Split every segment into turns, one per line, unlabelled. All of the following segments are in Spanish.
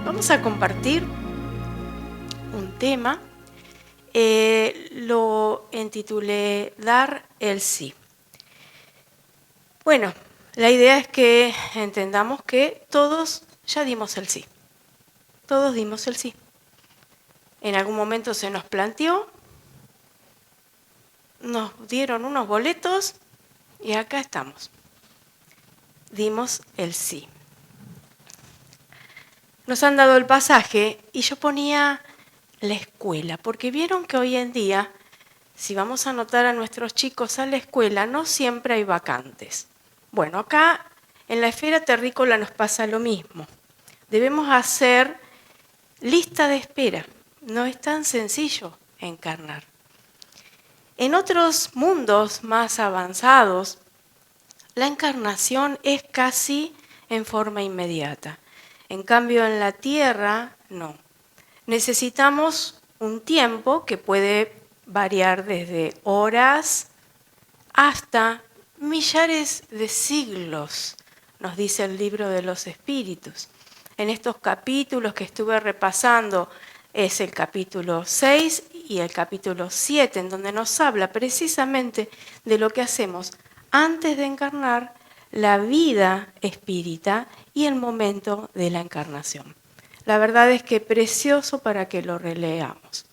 Vamos a compartir un tema, lo intitulé Dar el sí. Bueno, la idea es que entendamos que todos ya dimos el sí. Todos dimos el sí. En algún momento se nos planteó, nos dieron unos boletos y acá estamos. Dimos el sí. Nos han dado el pasaje y yo ponía la escuela, porque vieron que hoy en día, si vamos a anotar a nuestros chicos a la escuela, no siempre hay vacantes. Bueno, acá en la esfera terrícola nos pasa lo mismo. Debemos hacer lista de espera. No es tan sencillo encarnar. En otros mundos más avanzados, la encarnación es casi en forma inmediata. En cambio, en la Tierra, no. Necesitamos un tiempo que puede variar desde horas hasta millares de siglos, nos dice el libro de los espíritus. En estos capítulos que estuve repasando, es el capítulo 6 y el capítulo 7, en donde nos habla precisamente de lo que hacemos antes de encarnar, la vida espírita y el momento de la encarnación. La verdad es que precioso para que lo releamos.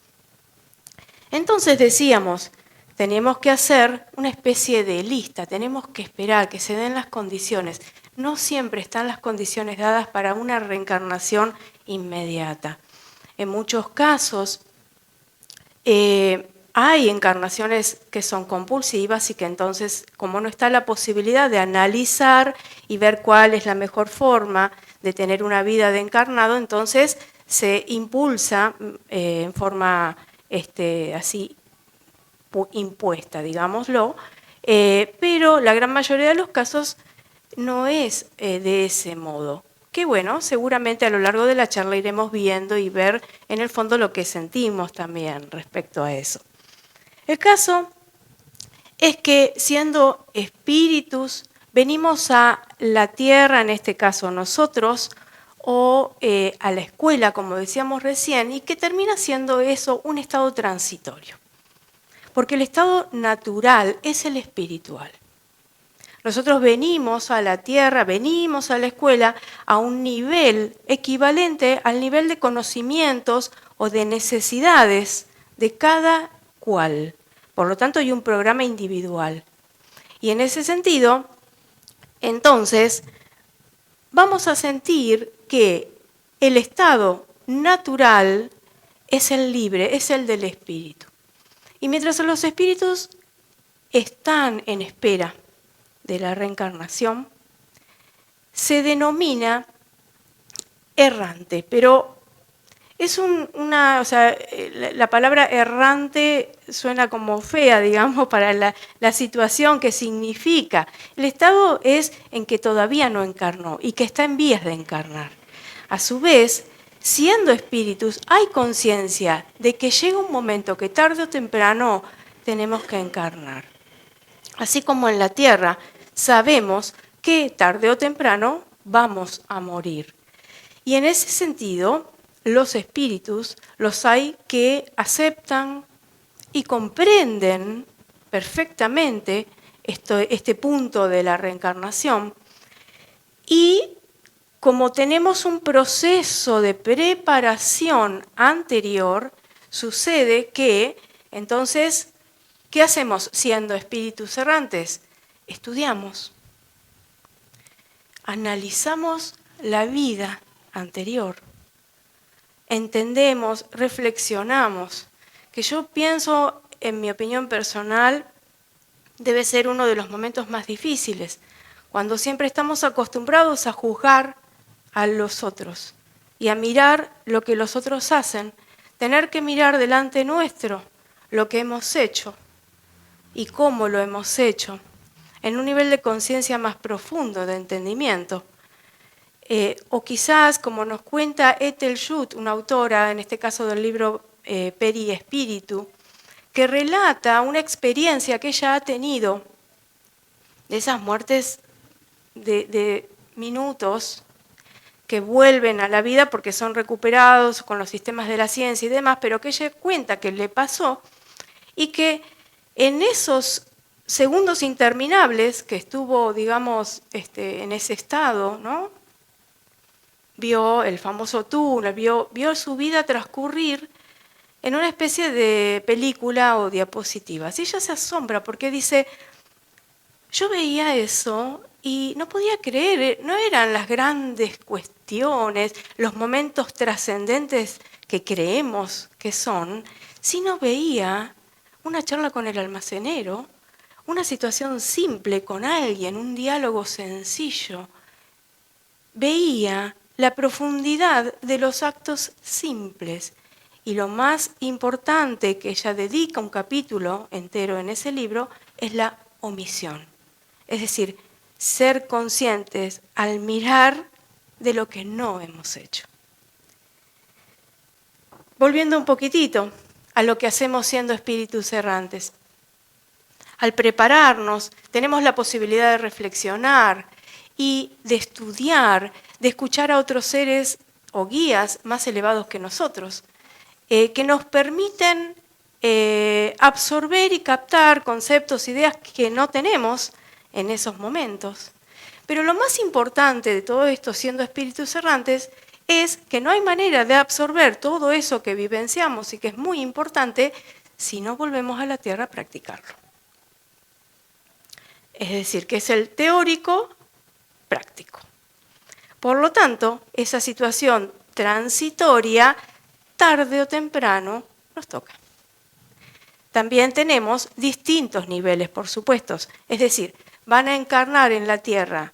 Entonces decíamos, tenemos que hacer una especie de lista, tenemos que esperar que se den las condiciones. No siempre están las condiciones dadas para una reencarnación inmediata. En muchos casos hay encarnaciones que son compulsivas y que entonces, como no está la posibilidad de analizar y ver cuál es la mejor forma de tener una vida de encarnado, entonces se impulsa en forma así impuesta, digámoslo, pero la gran mayoría de los casos no es de ese modo. Que bueno, seguramente a lo largo de la charla iremos viendo y ver en el fondo lo que sentimos también respecto a eso. El caso es que siendo espíritus, venimos a la tierra, en este caso nosotros, o a la escuela, como decíamos recién, y que termina siendo eso un estado transitorio. Porque el estado natural es el espiritual. Nosotros venimos a la tierra, venimos a la escuela a un nivel equivalente al nivel de conocimientos o de necesidades de cada cual. Por lo tanto, hay un programa individual. Y en ese sentido, entonces, vamos a sentir que el estado natural es el libre, es el del espíritu. Y mientras los espíritus están en espera de la reencarnación, se denomina errante, pero es la palabra errante suena como fea, digamos, para la situación que significa. El estado es en que todavía no encarnó y que está en vías de encarnar. A su vez, siendo espíritus, hay conciencia de que llega un momento que tarde o temprano tenemos que encarnar. Así como en la tierra, sabemos que tarde o temprano vamos a morir. Y en ese sentido, los espíritus los hay que aceptan y comprenden perfectamente este punto de la reencarnación. Y como tenemos un proceso de preparación anterior, sucede que entonces, ¿qué hacemos siendo espíritus errantes? Estudiamos, analizamos la vida anterior, entendemos, reflexionamos, que yo pienso, en mi opinión personal, debe ser uno de los momentos más difíciles, cuando siempre estamos acostumbrados a juzgar a los otros y a mirar lo que los otros hacen, tener que mirar delante nuestro lo que hemos hecho y cómo lo hemos hecho, en un nivel de conciencia más profundo, de entendimiento. O quizás, como nos cuenta Ethel Schutt, una autora, en este caso del libro Peri Espíritu, que relata una experiencia que ella ha tenido de esas muertes de minutos, que vuelven a la vida porque son recuperados con los sistemas de la ciencia y demás, pero que ella cuenta que le pasó y que en esos segundos interminables que estuvo, digamos, en ese estado, ¿no? Vio el famoso túnel, vio su vida transcurrir en una especie de película o diapositiva. Y ella se asombra porque dice, yo veía eso y no podía creer, no eran las grandes cuestiones, los momentos trascendentes que creemos que son, sino veía una charla con el almacenero, una situación simple con alguien, un diálogo sencillo. Veía la profundidad de los actos simples y lo más importante que ella dedica un capítulo entero en ese libro es la omisión. Es decir, ser conscientes al mirar de lo que no hemos hecho. Volviendo un poquitito a lo que hacemos siendo espíritus errantes. Al prepararnos, tenemos la posibilidad de reflexionar y de estudiar, de escuchar a otros seres o guías más elevados que nosotros, que nos permiten absorber y captar conceptos, ideas que no tenemos en esos momentos. Pero lo más importante de todo esto, siendo espíritus errantes, es que no hay manera de absorber todo eso que vivenciamos y que es muy importante si no volvemos a la Tierra a practicarlo. Es decir, que es el teórico práctico. Por lo tanto, esa situación transitoria, tarde o temprano, nos toca. También tenemos distintos niveles, por supuesto. Es decir, van a encarnar en la Tierra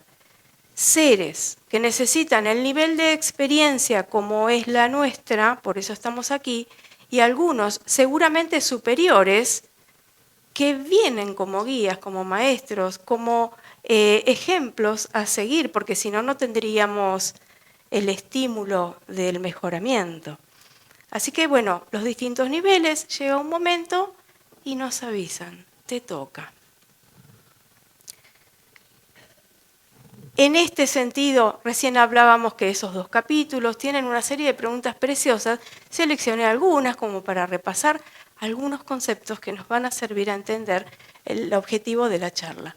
seres que necesitan el nivel de experiencia como es la nuestra, por eso estamos aquí, y algunos seguramente superiores que vienen como guías, como maestros, como ejemplos a seguir, porque si no, no tendríamos el estímulo del mejoramiento. Así que bueno, los distintos niveles, llega un momento y nos avisan, te toca. En este sentido, recién hablábamos que esos 2 capítulos tienen una serie de preguntas preciosas, seleccioné algunas como para repasar algunos conceptos que nos van a servir a entender el objetivo de la charla.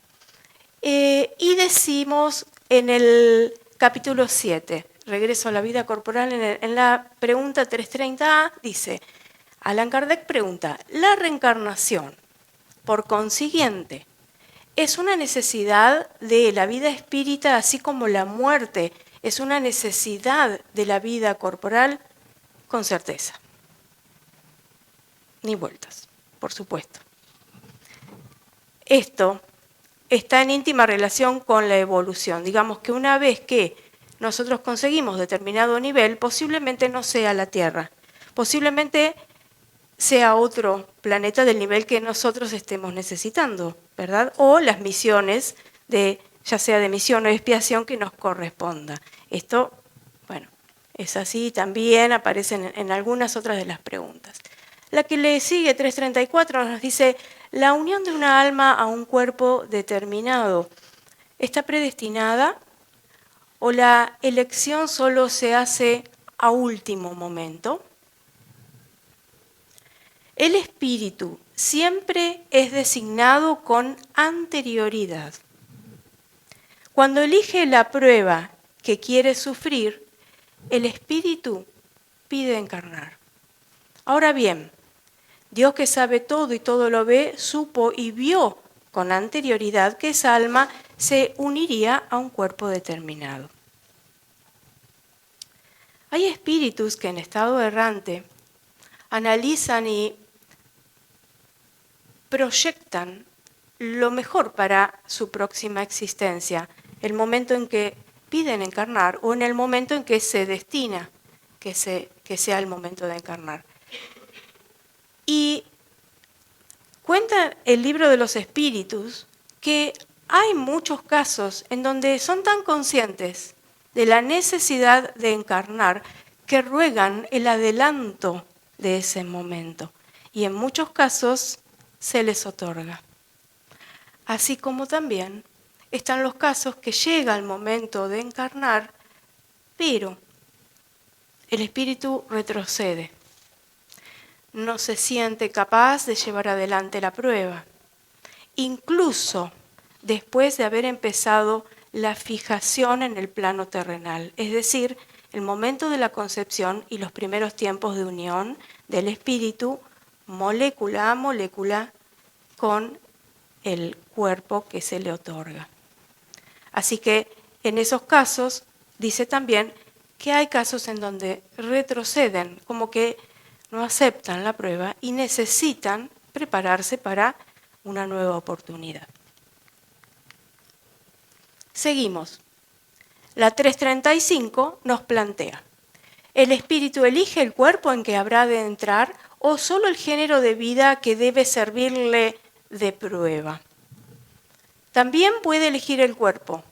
Y decimos en el capítulo 7, Regreso a la vida corporal, en la pregunta 330A, dice, Allan Kardec pregunta, ¿la reencarnación, por consiguiente, es una necesidad de la vida espírita, así como la muerte es una necesidad de la vida corporal? Con certeza. Ni vueltas, por supuesto. Esto está en íntima relación con la evolución. Digamos que una vez que nosotros conseguimos determinado nivel, posiblemente no sea la Tierra, posiblemente sea otro planeta del nivel que nosotros estemos necesitando, ¿verdad? O las misiones, ya sea de misión o de expiación, que nos corresponda. Esto, bueno, es así, también aparece en algunas otras de las preguntas. La que le sigue, 334, nos dice, la unión de una alma a un cuerpo determinado, ¿está predestinada o la elección solo se hace a último momento? El espíritu siempre es designado con anterioridad. Cuando elige la prueba que quiere sufrir, el espíritu pide encarnar. Ahora bien, Dios, que sabe todo y todo lo ve, supo y vio con anterioridad que esa alma se uniría a un cuerpo determinado. Hay espíritus que en estado errante analizan y proyectan lo mejor para su próxima existencia, el momento en que piden encarnar o en el momento en que se destina que sea el momento de encarnar. Y cuenta el libro de los espíritus que hay muchos casos en donde son tan conscientes de la necesidad de encarnar que ruegan el adelanto de ese momento. Y en muchos casos se les otorga. Así como también están los casos que llega el momento de encarnar Pero el espíritu retrocede, no se siente capaz de llevar adelante la prueba, incluso después de haber empezado la fijación en el plano terrenal, es decir, el momento de la concepción y los primeros tiempos de unión del espíritu molécula a molécula con el cuerpo que se le otorga. Así que en esos casos dice también que hay casos en donde retroceden, como que no aceptan la prueba y necesitan prepararse para una nueva oportunidad. Seguimos. La 335 nos plantea: ¿el espíritu elige el cuerpo en que habrá de entrar o solo el género de vida que debe servirle de prueba? También puede elegir el cuerpo,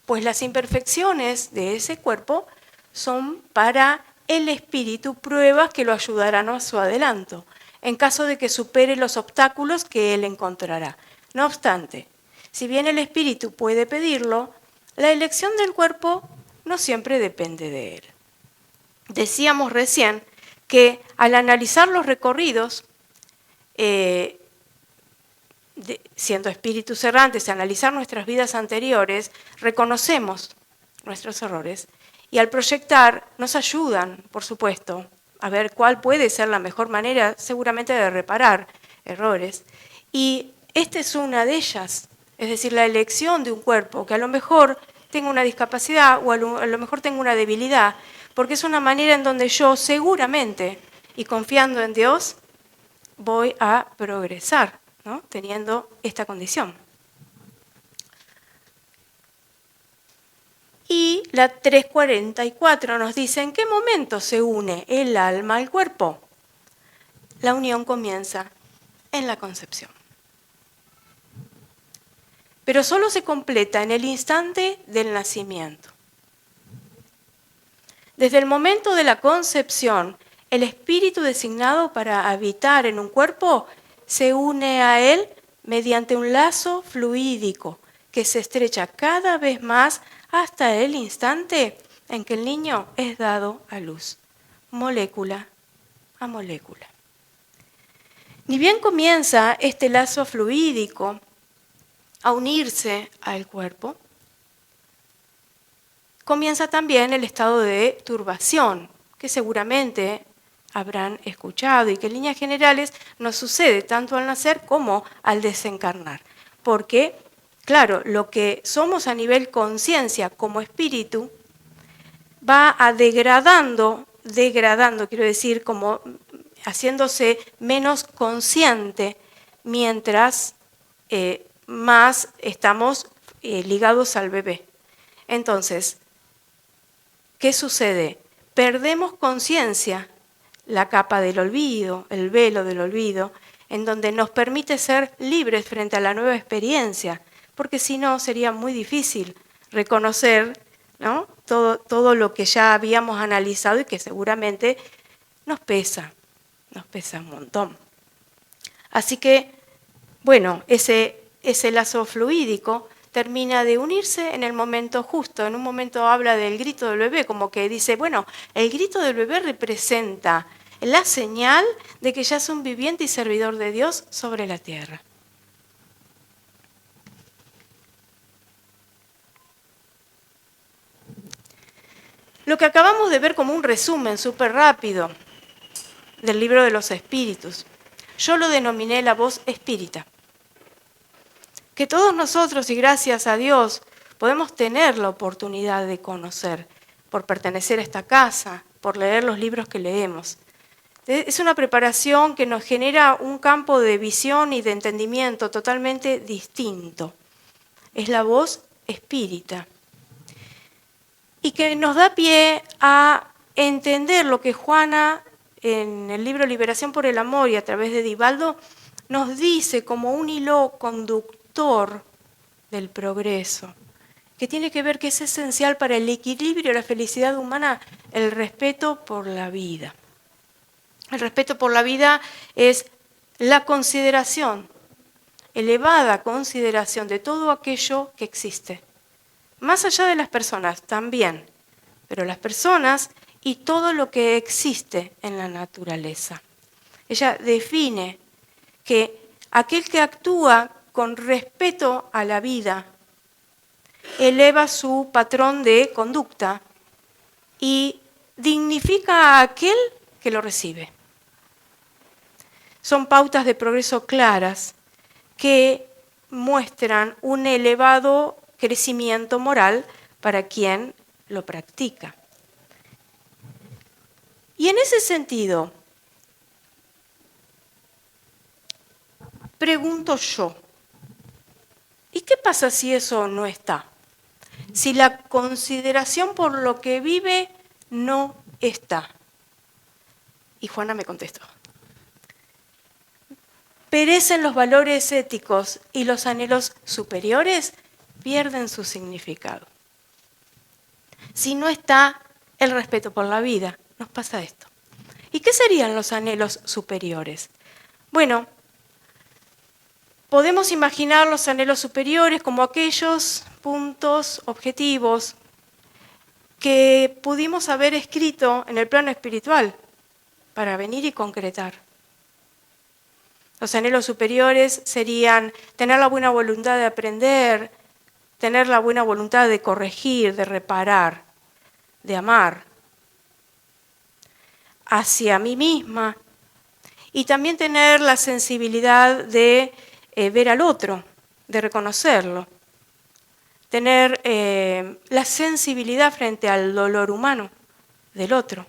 pues las imperfecciones de ese cuerpo son para el espíritu pruebas que lo ayudarán a su adelanto, en caso de que supere los obstáculos que él encontrará. No obstante, si bien el espíritu puede pedirlo, la elección del cuerpo no siempre depende de él. Decíamos recién que al analizar los recorridos, siendo espíritus errantes, analizar nuestras vidas anteriores, reconocemos nuestros errores y al proyectar nos ayudan, por supuesto, a ver cuál puede ser la mejor manera seguramente de reparar errores. Y esta es una de ellas, es decir, la elección de un cuerpo que a lo mejor tenga una discapacidad o a lo mejor tenga una debilidad, porque es una manera en donde yo seguramente, y confiando en Dios, voy a progresar, ¿no? Teniendo esta condición. Y la 344 nos dice en qué momento se une el alma al cuerpo. La unión comienza en la concepción. Pero solo se completa en el instante del nacimiento. Desde el momento de la concepción, el espíritu designado para habitar en un cuerpo se une a él mediante un lazo fluídico que se estrecha cada vez más hasta el instante en que el niño es dado a luz, molécula a molécula. Ni bien comienza este lazo fluídico a unirse al cuerpo, comienza también el estado de turbación, que seguramente habrán escuchado y que en líneas generales nos sucede tanto al nacer como al desencarnar. Porque, claro, lo que somos a nivel conciencia como espíritu va a degradando, quiero decir, como haciéndose menos consciente mientras más estamos ligados al bebé. Entonces, ¿qué sucede? Perdemos conciencia, la capa del olvido, el velo del olvido, en donde nos permite ser libres frente a la nueva experiencia, porque si no sería muy difícil reconocer, ¿no? todo lo que ya habíamos analizado y que seguramente nos pesa un montón. Así que, bueno, ese lazo fluídico termina de unirse en el momento justo. En un momento habla del grito del bebé, como que dice, bueno, el grito del bebé representa la señal de que ya es un viviente y servidor de Dios sobre la tierra. Lo que acabamos de ver como un resumen súper rápido del libro de los espíritus, yo lo denominé la voz espírita. Que todos nosotros, y gracias a Dios, podemos tener la oportunidad de conocer, por pertenecer a esta casa, por leer los libros que leemos. Es una preparación que nos genera un campo de visión y de entendimiento totalmente distinto. Es la voz espírita. Y que nos da pie a entender lo que Juana, en el libro Liberación por el Amor y a través de Divaldo, nos dice como un hilo conductor del progreso, que tiene que ver que es esencial para el equilibrio y la felicidad humana el respeto por la vida. El respeto por la vida es la consideración, elevada consideración de todo aquello que existe. Más allá de las personas también, pero las personas y todo lo que existe en la naturaleza. Ella define que aquel que actúa con respeto a la vida eleva su patrón de conducta y dignifica a aquel que lo recibe. Son pautas de progreso claras que muestran un elevado crecimiento moral para quien lo practica. Y en ese sentido, pregunto yo, ¿y qué pasa si eso no está? Si la consideración por lo que vive no está. Y Juana me contestó. Perecen los valores éticos y los anhelos superiores pierden su significado. Si no está el respeto por la vida, nos pasa esto. ¿Y qué serían los anhelos superiores? Bueno, podemos imaginar los anhelos superiores como aquellos puntos objetivos que pudimos haber escrito en el plano espiritual para venir y concretar. Los anhelos superiores serían tener la buena voluntad de aprender, tener la buena voluntad de corregir, de reparar, de amar hacia mí misma y también tener la sensibilidad de ver al otro, de reconocerlo, tener la sensibilidad frente al dolor humano del otro,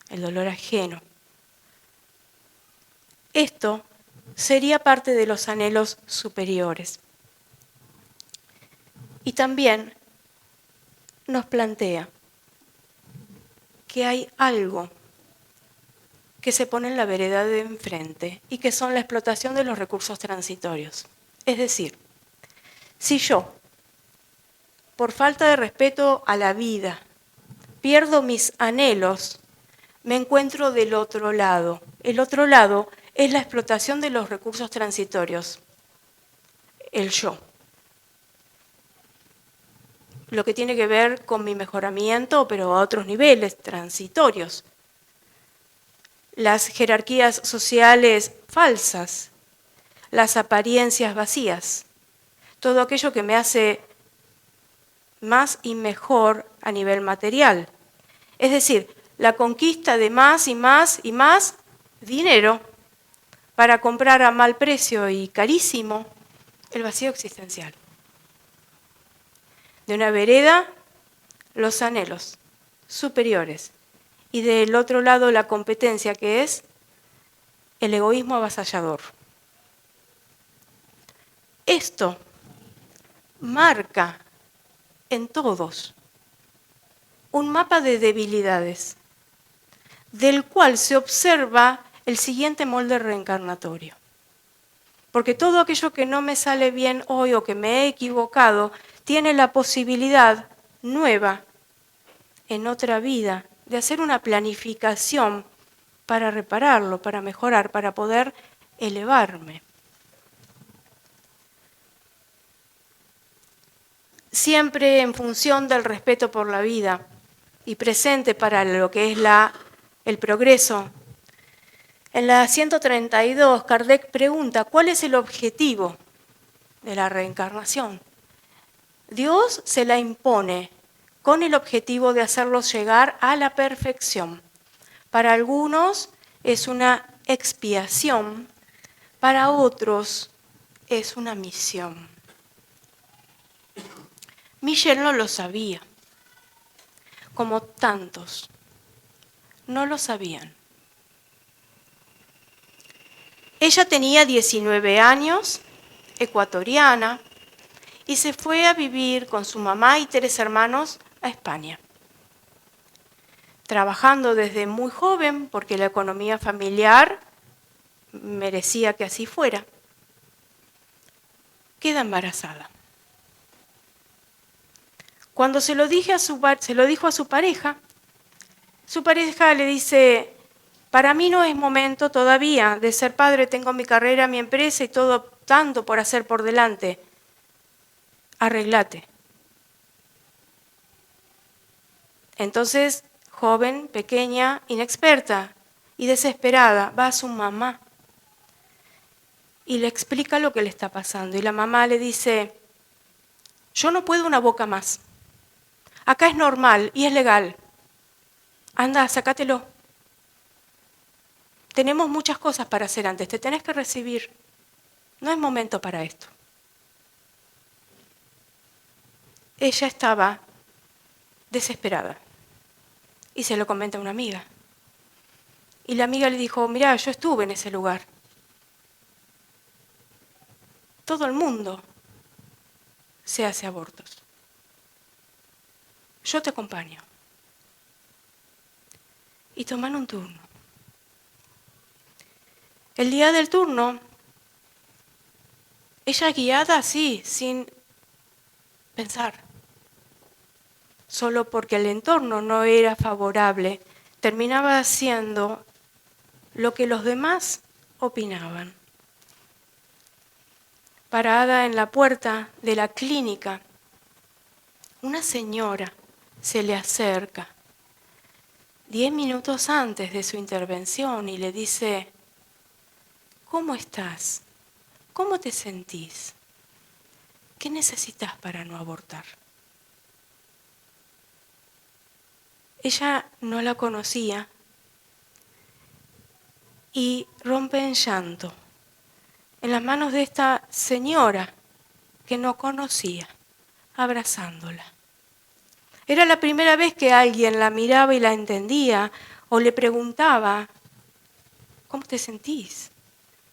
el dolor ajeno. Esto sería parte de los anhelos superiores. Y también nos plantea que hay algo que se pone en la vereda de enfrente y que son la explotación de los recursos transitorios. Es decir, si yo, por falta de respeto a la vida, pierdo mis anhelos, me encuentro del otro lado. El otro lado es la explotación de los recursos transitorios, el yo. Lo que tiene que ver con mi mejoramiento, pero a otros niveles transitorios. Las jerarquías sociales falsas, las apariencias vacías, todo aquello que me hace más y mejor a nivel material. Es decir, la conquista de más y más y más dinero para comprar a mal precio y carísimo el vacío existencial. De una vereda, los anhelos superiores y del otro lado la competencia, que es el egoísmo avasallador. Esto marca en todos un mapa de debilidades, del cual se observa el siguiente molde reencarnatorio. Porque todo aquello que no me sale bien hoy o que me he equivocado, tiene la posibilidad nueva en otra vida de hacer una planificación para repararlo, para mejorar, para poder elevarme. Siempre en función del respeto por la vida y presente para lo que es el progreso. En la 132, Kardec pregunta, ¿cuál es el objetivo de la reencarnación? Dios se la impone con el objetivo de hacerlos llegar a la perfección. Para algunos es una expiación, para otros es una misión. Michelle no lo sabía, como tantos no lo sabían. Ella tenía 19 años, ecuatoriana, y se fue a vivir con su mamá y 3 hermanos a España. Trabajando desde muy joven, porque la economía familiar merecía que así fuera, queda embarazada. Cuando se lo dijo a su pareja le dice, para mí no es momento todavía de ser padre, tengo mi carrera, mi empresa y todo tanto por hacer por delante. Arreglate. Entonces, joven, pequeña, inexperta y desesperada, va a su mamá y le explica lo que le está pasando. Y la mamá le dice, yo no puedo una boca más. Acá es normal y es legal. Anda, sácatelo. Tenemos muchas cosas para hacer antes, te tenés que recibir. No es momento para esto. Ella estaba desesperada y se lo comenta a una amiga. Y la amiga le dijo, mirá, yo estuve en ese lugar. Todo el mundo se hace abortos. Yo te acompaño. Y toman un turno. El día del turno, ella guiada así, sin pensar, solo porque el entorno no era favorable, terminaba haciendo lo que los demás opinaban. Parada en la puerta de la clínica, una señora se le acerca 10 minutos antes de su intervención y le dice, ¿cómo estás? ¿Cómo te sentís? ¿Qué necesitas para no abortar? Ella no la conocía y rompe en llanto en las manos de esta señora que no conocía, abrazándola. Era la primera vez que alguien la miraba y la entendía o le preguntaba, ¿cómo te sentís?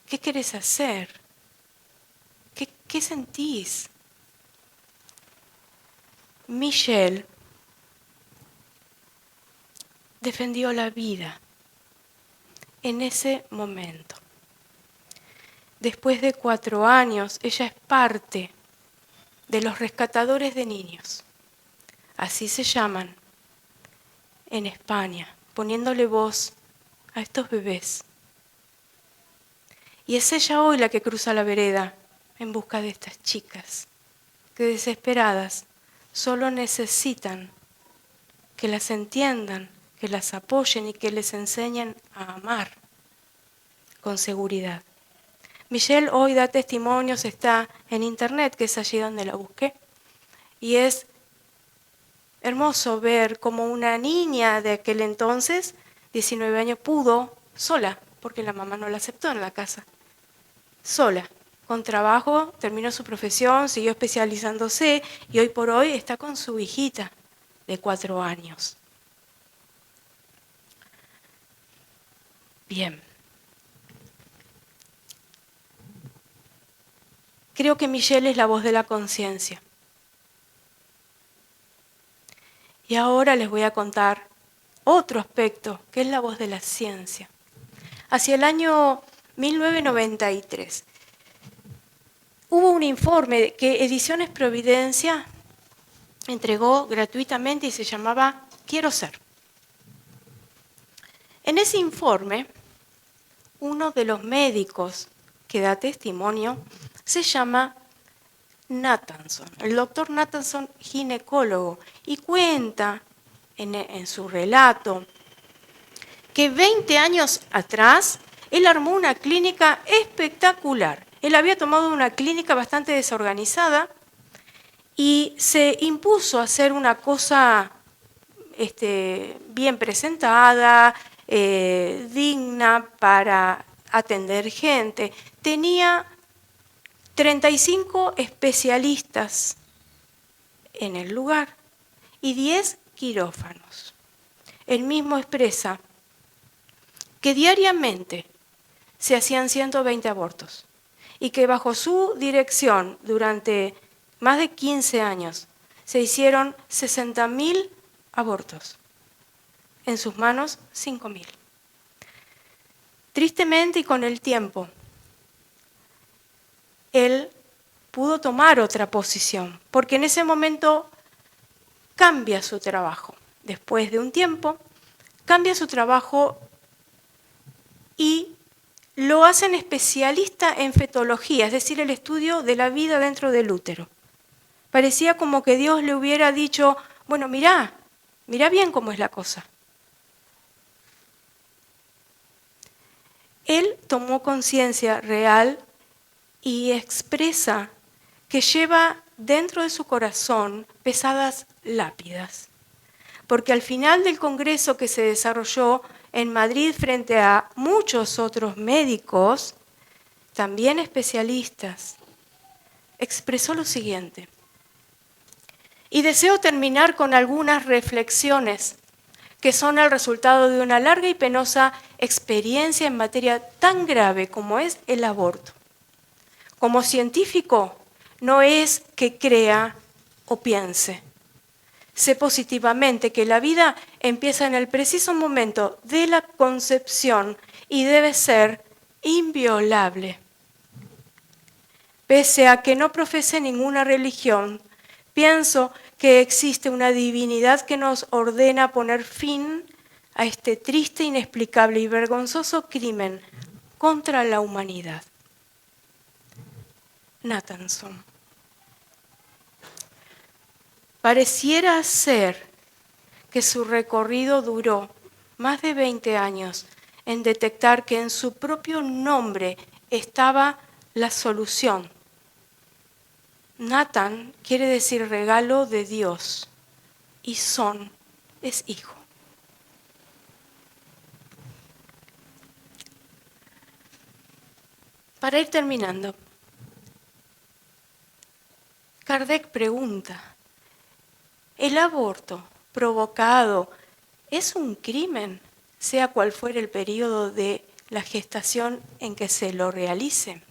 ¿Qué querés hacer? ¿Qué sentís? Michelle defendió la vida en ese momento. Después de 4 años, ella es parte de los rescatadores de niños. Así se llaman en España, poniéndole voz a estos bebés. Y es ella hoy la que cruza la vereda en busca de estas chicas, que desesperadas solo necesitan que las entiendan, que las apoyen y que les enseñen a amar con seguridad. Michelle hoy da testimonios, está en internet, que es allí donde la busqué, y es hermoso ver cómo una niña de aquel entonces, 19 años, pudo sola, porque la mamá no la aceptó en la casa, sola, con trabajo, terminó su profesión, siguió especializándose y hoy por hoy está con su hijita de 4 años. Bien. Creo que Michelle es la voz de la conciencia. Y ahora les voy a contar otro aspecto, que es la voz de la ciencia. Hacia el año 1993 hubo un informe que Ediciones Providencia entregó gratuitamente y se llamaba Quiero ser. En ese informe, uno de los médicos que da testimonio se llama Nathanson, el doctor Nathanson, ginecólogo, y cuenta en su relato que 20 años atrás él armó una clínica espectacular. Él había tomado una clínica bastante desorganizada y se impuso a hacer una cosa bien presentada, digna para atender gente. Tenía 35 especialistas en el lugar y 10 quirófanos. Él mismo expresa que diariamente se hacían 120 abortos y que bajo su dirección durante más de 15 años se hicieron 60.000 abortos. En sus manos, 5.000. Tristemente y con el tiempo, él pudo tomar otra posición, porque en ese momento cambia su trabajo. Después de un tiempo, cambia su trabajo y lo hacen especialista en fetología, es decir, el estudio de la vida dentro del útero. Parecía como que Dios le hubiera dicho, bueno, mirá, Mira bien cómo es la cosa. Él tomó conciencia real y expresa que lleva dentro de su corazón pesadas lápidas. Porque al final del congreso que se desarrolló en Madrid frente a muchos otros médicos, también especialistas, expresó lo siguiente. Y deseo terminar con algunas reflexiones que son el resultado de una larga y penosa experiencia en materia tan grave como es el aborto. Como científico, no es que crea o piense. Sé positivamente que la vida empieza en el preciso momento de la concepción y debe ser inviolable. Pese a que no profese ninguna religión, pienso que existe una divinidad que nos ordena poner fin a este triste, inexplicable y vergonzoso crimen contra la humanidad. Nathanson. Pareciera ser que su recorrido duró más de 20 años en detectar que en su propio nombre estaba la solución. Nathan quiere decir regalo de Dios y son es hijo. Para ir terminando, Kardec pregunta, ¿el aborto provocado es un crimen, sea cual fuera el periodo de la gestación en que se lo realice?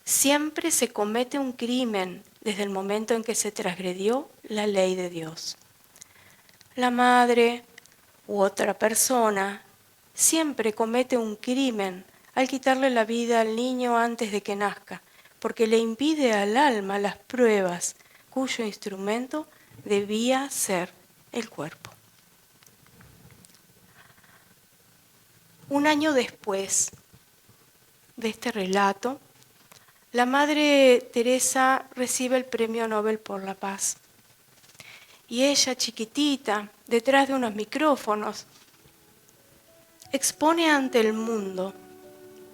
Siempre se comete un crimen desde el momento en que se transgredió la ley de Dios. La madre u otra persona siempre comete un crimen al quitarle la vida al niño antes de que nazca, porque le impide al alma las pruebas cuyo instrumento debía ser el cuerpo. Un año después de este relato, la Madre Teresa recibe el Premio Nobel por la Paz. Y ella, chiquitita, detrás de unos micrófonos, expone ante el mundo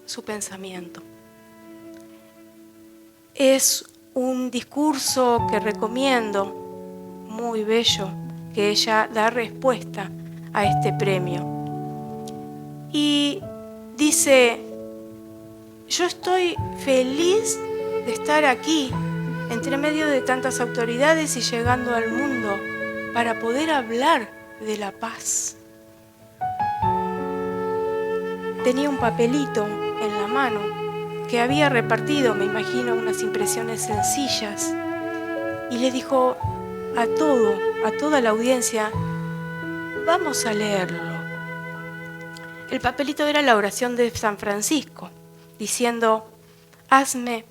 su pensamiento. Es un discurso que recomiendo, muy bello, que ella da respuesta a este premio. Y dice, yo estoy feliz de estar aquí, entre medio de tantas autoridades y llegando al mundo, para poder hablar de la paz. Tenía un papelito en la mano que había repartido, me imagino, unas impresiones sencillas, y le dijo a toda la audiencia, vamos a leerlo. El papelito era la oración de San Francisco, diciendo, hazme,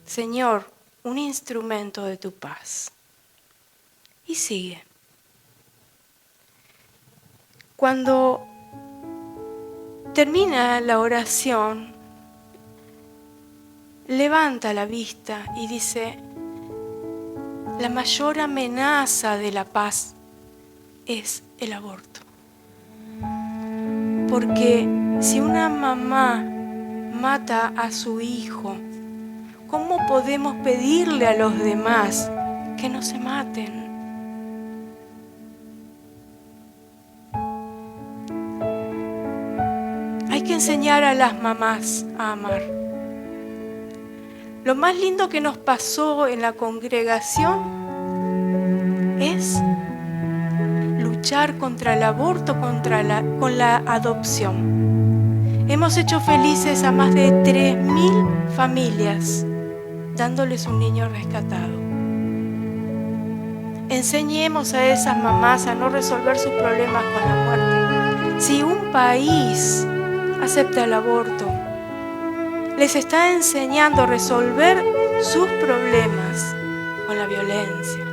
Señor, un instrumento de tu paz. Y sigue. Cuando termina la oración, levanta la vista y dice, la mayor amenaza de la paz es el aborto. Porque si una mamá mata a su hijo, ¿cómo podemos pedirle a los demás que no se maten? Hay que enseñar a las mamás a amar. Lo más lindo que nos pasó en la congregación es luchar contra el aborto, con la adopción. Hemos hecho felices a más de 3.000 familias, dándoles un niño rescatado. Enseñemos a esas mamás a no resolver sus problemas con la muerte. Si un país acepta el aborto, les está enseñando a resolver sus problemas con la violencia.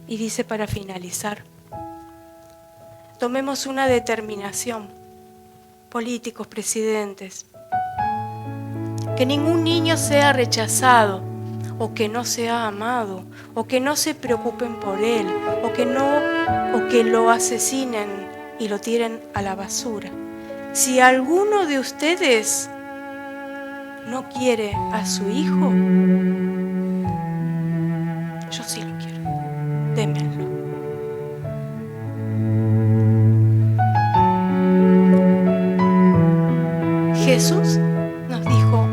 Y dice para finalizar, tomemos una determinación, políticos, presidentes, que ningún niño sea rechazado o que no se ha amado, o que no se preocupen por él, o que lo asesinen y lo tiren a la basura. Si alguno de ustedes no quiere a su hijo, yo sí lo quiero, démenlo. Jesús nos dijo,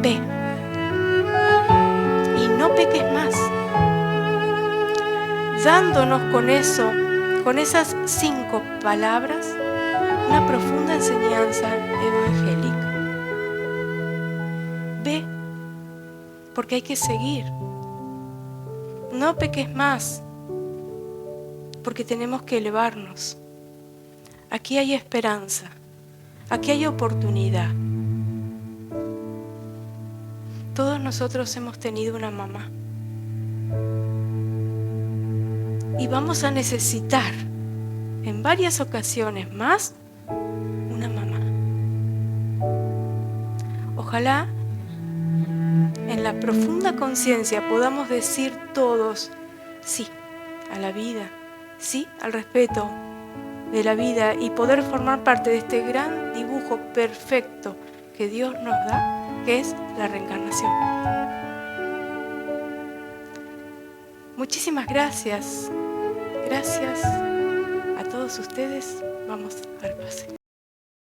ve y no peques más, dándonos con eso, con esas 5 palabras, una profunda enseñanza evangélica. Ve, porque hay que seguir. No peques más, porque tenemos que elevarnos. Aquí hay esperanza, aquí hay oportunidad. Todos nosotros hemos tenido una mamá. Y vamos a necesitar en varias ocasiones más una mamá. Ojalá en la profunda conciencia podamos decir todos sí a la vida, sí al respeto de la vida y poder formar parte de este gran dibujo perfecto que Dios nos da, que es la reencarnación. Muchísimas gracias. Gracias a todos ustedes. Vamos al pase.